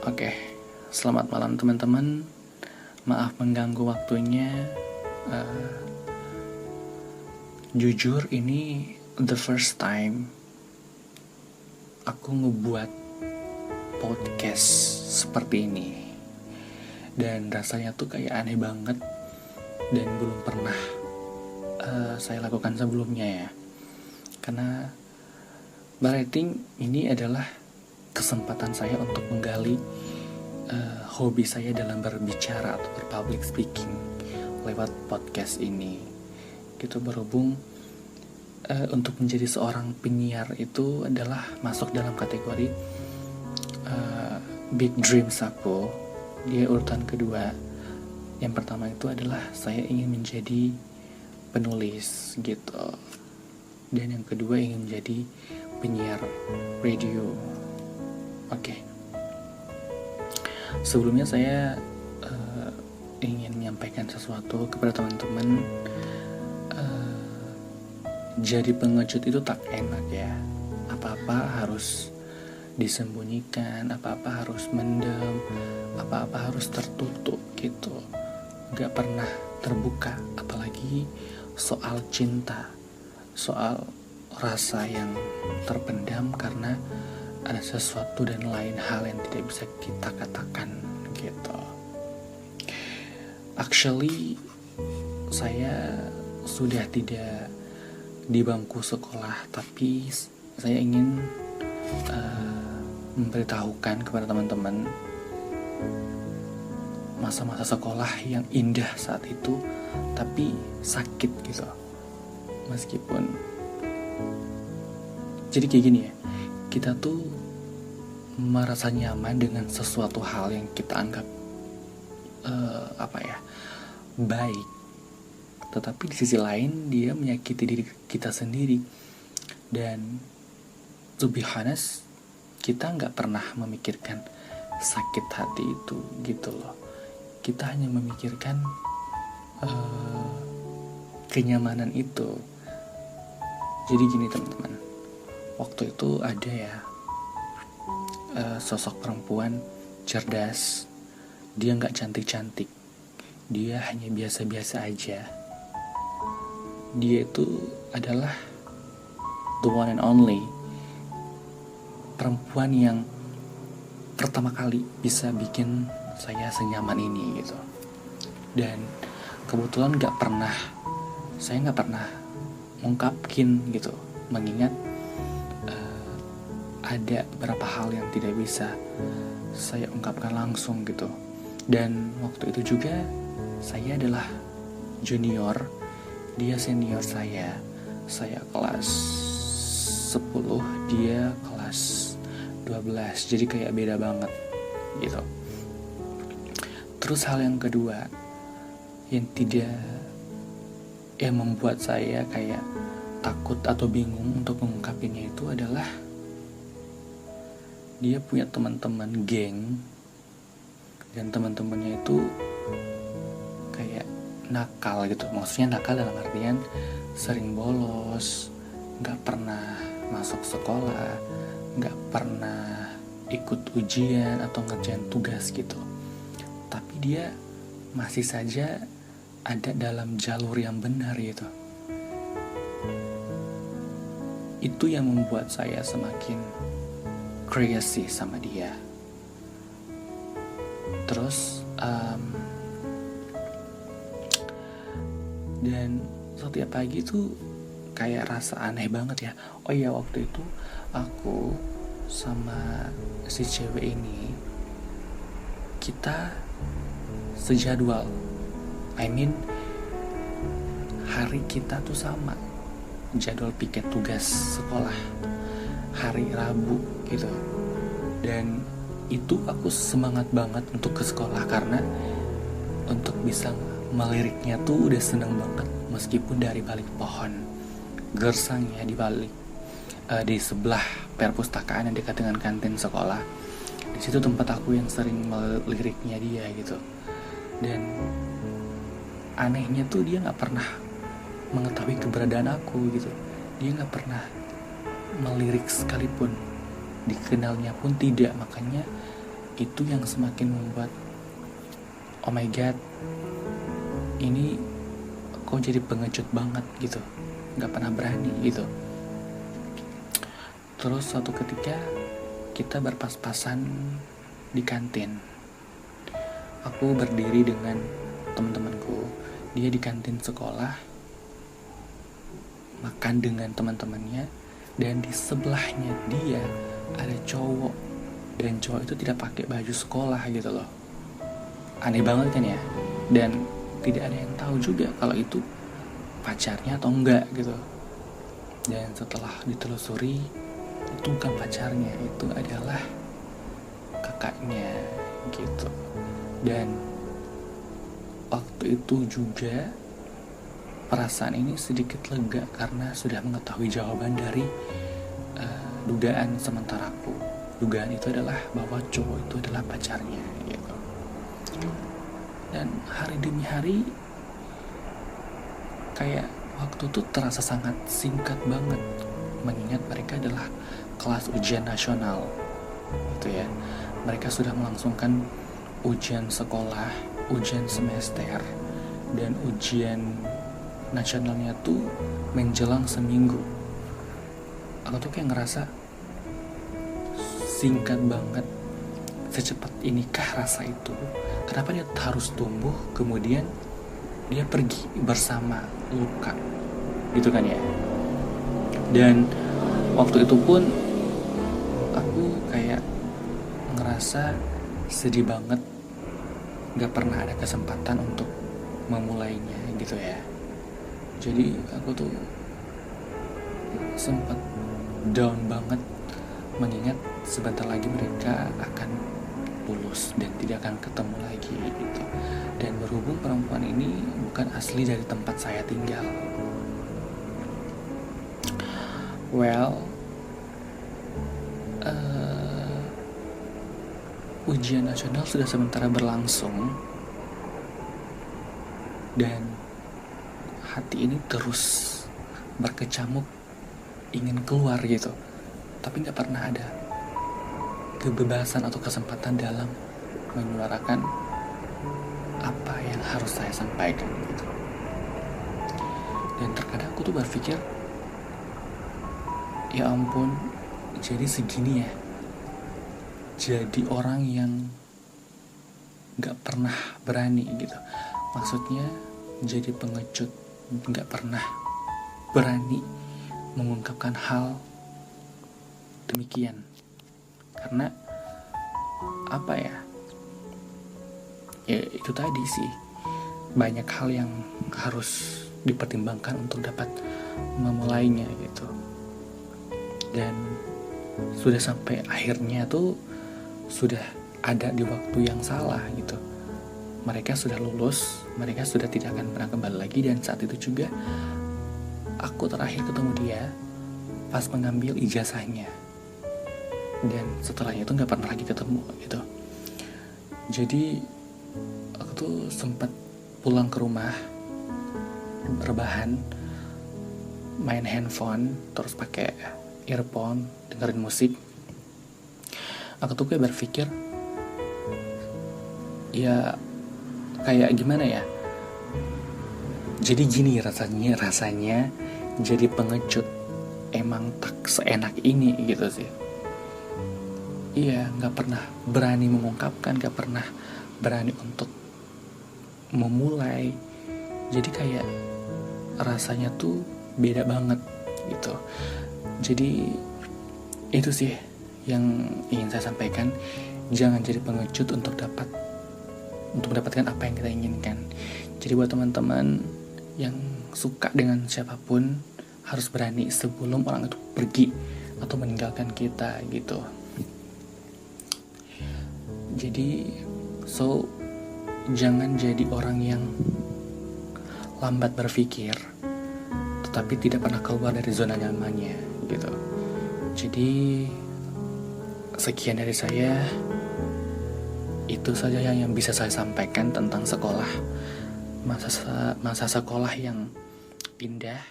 Oke, selamat malam teman-teman. Maaf mengganggu waktunya. Eh, Jujur ini the first time aku ngebuat podcast seperti ini. Dan rasanya tuh kayak aneh banget dan belum pernah saya lakukan sebelumnya ya. Karena berarti ini adalah kesempatan saya untuk menggali hobi saya dalam berbicara atau berpublic speaking lewat podcast ini. Gitu, berhubung untuk menjadi seorang penyiar itu adalah masuk dalam kategori big dreams aku. Dia urutan kedua. Yang pertama itu adalah saya ingin menjadi penulis gitu. Dan yang kedua ingin menjadi penyiar radio. Oke. Sebelumnya saya ingin menyampaikan sesuatu kepada teman-teman. Jadi pengecut itu tak enak ya. Apa-apa harus disembunyikan, apa-apa harus mendem, apa-apa harus tertutup gitu. Gak pernah terbuka, apalagi soal cinta, soal rasa yang terpendam karena ada sesuatu dan lain hal yang tidak bisa kita katakan gitu. Actually, saya sudah tidak di bangku sekolah, tapi saya ingin memberitahukan kepada teman-teman masa-masa sekolah yang indah saat itu, tapi sakit gitu. Meskipun jadi kayak gini ya, kita tuh merasa nyaman dengan sesuatu hal yang kita anggap baik, tetapi di sisi lain dia menyakiti diri kita sendiri. Dan to be honest, kita nggak pernah memikirkan sakit hati itu gitu loh. Kita hanya memikirkan kenyamanan itu. Jadi gini teman-teman, waktu itu ada ya sosok perempuan cerdas. Dia nggak cantik-cantik, dia hanya biasa-biasa aja. Dia itu adalah the one and only perempuan yang pertama kali bisa bikin saya senyaman ini gitu. Dan kebetulan saya nggak pernah mengungkapkan gitu, mengingat ada beberapa hal yang tidak bisa saya ungkapkan langsung gitu. Dan waktu itu juga saya adalah junior, dia senior saya kelas 10, dia kelas 12, jadi kayak beda banget gitu. Terus hal yang kedua yang membuat saya kayak takut atau bingung untuk mengungkapinya itu adalah dia punya teman-teman geng, dan teman-temannya itu kayak nakal gitu. Maksudnya nakal dalam artian sering bolos, gak pernah masuk sekolah, gak pernah ikut ujian atau ngerjain tugas gitu. Tapi dia masih saja ada dalam jalur yang benar gitu. Itu yang membuat saya semakin crazy sama dia. Terus dan setiap pagi tuh kayak rasa aneh banget ya. Oh iya, waktu itu aku sama si cewek ini kita sejadwal. Hari kita tuh sama, jadwal piket tugas sekolah hari Rabu gitu. Dan itu aku semangat banget untuk ke sekolah karena untuk bisa meliriknya tuh udah seneng banget, meskipun dari balik pohon gersang ya, di sebelah perpustakaan yang dekat dengan kantin sekolah. Di situ tempat aku yang sering meliriknya dia gitu. Dan anehnya tuh dia nggak pernah mengetahui keberadaan aku gitu. Dia nggak pernah melirik sekalipun, dikenalnya pun tidak. Makanya itu yang semakin membuat oh my god, ini kok jadi pengecut banget gitu, nggak pernah berani gitu. Terus suatu ketika kita berpas-pasan di kantin. Aku berdiri dengan teman-temanku, dia di kantin sekolah makan dengan teman-temannya, dan di sebelahnya dia ada cowok, dan cowok itu tidak pakai baju sekolah gitu loh. Aneh banget kan ya, dan tidak ada yang tahu juga kalau itu pacarnya atau enggak gitu. Dan setelah ditelusuri, itu bukan pacarnya, itu adalah kakaknya gitu. Dan waktu itu juga perasaan ini sedikit lega karena sudah mengetahui jawaban dari dugaan sementaraku. Dugaan itu adalah bahwa cowok itu adalah pacarnya gitu. Dan hari demi hari kayak waktu itu terasa sangat singkat banget, mengingat mereka adalah kelas ujian nasional gitu ya. Mereka sudah melangsungkan ujian sekolah, ujian semester, dan ujian nasionalnya tuh menjelang seminggu. Aku tuh kayak ngerasa singkat banget, secepat inikah rasa itu? Kenapa dia harus tumbuh kemudian dia pergi bersama luka gitu kan ya. Dan waktu itu pun aku kayak ngerasa sedih banget, gak pernah ada kesempatan untuk memulainya gitu ya. Jadi aku tuh sempat down banget, mengingat sebentar lagi mereka akan lulus dan tidak akan ketemu lagi gitu. Dan berhubung perempuan ini bukan asli dari tempat saya tinggal, ujian nasional sudah sementara berlangsung, dan hati ini terus berkecamuk ingin keluar gitu, tapi gak pernah ada kebebasan atau kesempatan dalam menyuarakan apa yang harus saya sampaikan gitu. Dan terkadang aku tuh berpikir, ya ampun, jadi segini ya, jadi orang yang gak pernah berani gitu. Maksudnya jadi pengecut, gak pernah berani mengungkapkan hal demikian. Karena apa ya, ya itu tadi sih, banyak hal yang harus dipertimbangkan untuk dapat memulainya gitu. Dan sudah sampai akhirnya tuh sudah ada di waktu yang salah gitu. Mereka sudah lulus, mereka sudah tidak akan pernah kembali lagi. Dan saat itu juga aku terakhir ketemu dia pas mengambil ijazahnya, dan setelahnya itu gak pernah lagi ketemu gitu. Jadi aku tuh sempat pulang ke rumah, rebahan, main handphone, terus pakai earphone, dengerin musik. Aku tuh kayak berpikir, ya kayak gimana ya, jadi gini rasanya jadi pengecut emang tak seenak ini gitu sih. Iya, gak pernah berani mengungkapkan, gak pernah berani untuk memulai. Jadi kayak rasanya tuh beda banget gitu. Jadi itu sih yang ingin saya sampaikan. Jangan jadi pengecut untuk mendapatkan apa yang kita inginkan. Jadi buat teman-teman yang suka dengan siapapun, harus berani sebelum orang itu pergi atau meninggalkan kita gitu. Jadi jangan jadi orang yang lambat berpikir tetapi tidak pernah keluar dari zona nyamannya gitu. Jadi sekian dari saya. Itu saja yang bisa saya sampaikan tentang sekolah, masa sekolah yang indah.